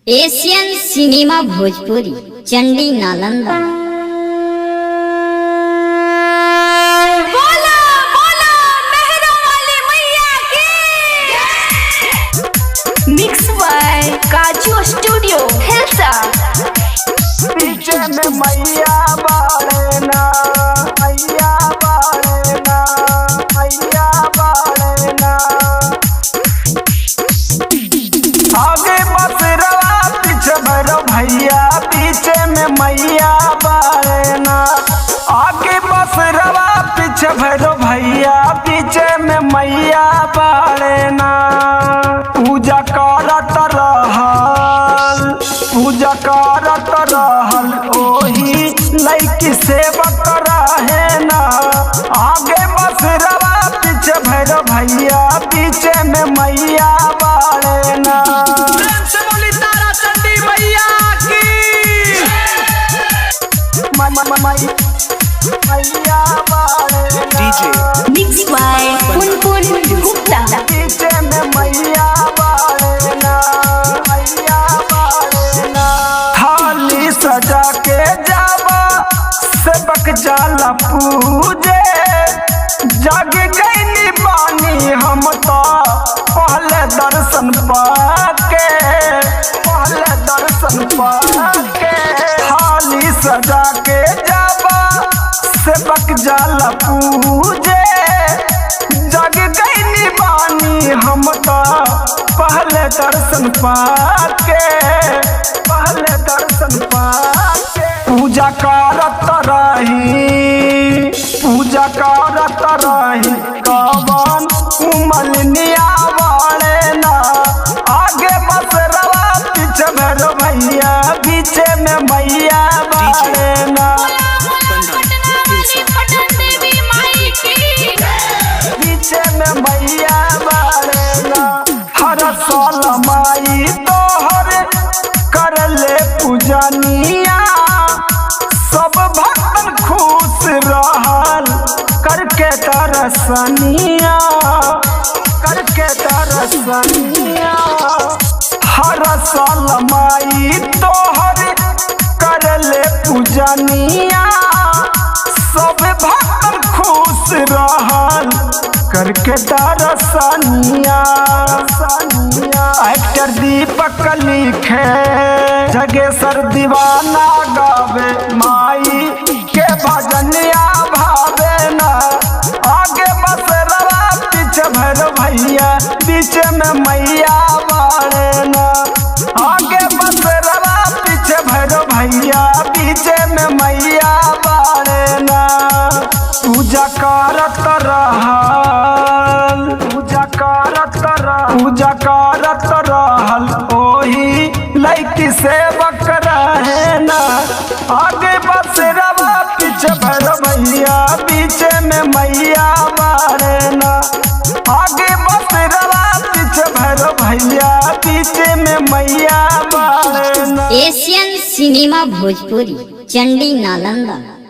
Asian cinema Bhojpuri Chandi Nalanda. बोला बोला मेहरा वाली मैया की। मिक्स बाय काजू स्टूडियो हिलसा। पीछे में मैया बाड़ेना, मैया बाड़ेना, मैया बाड़ेना। आगे बसरवा पीछे भैरो भैया, पीछे में मैया बाड़ेना। आगे बसरवा पीछे भैरो भैया, पीछे में मैया बाड़ेना। पूजा करत रहल, पूजा करत रहल ओही लैकी सेवक रहे ना। आगे बसरवा पीछे भैरो भैया, पीछे में मैया बाड़ेना। प्रेम से बोली तारा चंडी मैया की। मैया बाड़ेना। Mix by Punpun Gupta. पीछे में मैया बाड़ेना, मैया बाड़ेना। थाली सजा के जावा सेवक जाला पूजे। जग गईनी बानी हम तो पहले दर्शन पाके, पहले दर्शन पाके। थाली सजा के जावा सेवक जाला पूजे। जग गईनी बानी हम तो पहले दर्शन पाके, पहले दर्शन पाके। पूजा करत रही, पूजा करत रही कवन उमलनिया बाड़ेना। आगे बसरवा पीछे भैरो भैया, पीछे में मैया बाड़ेना। पीछे में मैया बाड़ेना। हर साल माई तोहर कर ले पूजनिया। सब भक्तन खुश रहल करके दर्शनिया, करके दर्शनिया। हर साल माई तोहर कर ले पूजनिया। सब भक्तन खुश रहल करके दर्शनिया। एक्टर दीपक लिखे, जगेश्वर दीवाना गावे माई के भजनिया भावे ना। आगे बसरवा पीछे भैरो भैया, पीछे में मैया बाड़ेना। आगे बसरवा पीछे भैरो भैया, पीछे में मैया बाड़ेना। पूजा करत रहल, पूजा करत रहल, पूजा करत रहल ओही लैकी सेवक रहे ना। आगे बसरवा पीछे भैरो भैया, पीछे में मैया बाड़ेना। आगे बसरवा पीछे भैरो भैया, पीछे में मैया बाड़ेना। Asian cinema Bhojpuri Chandi Nalanda.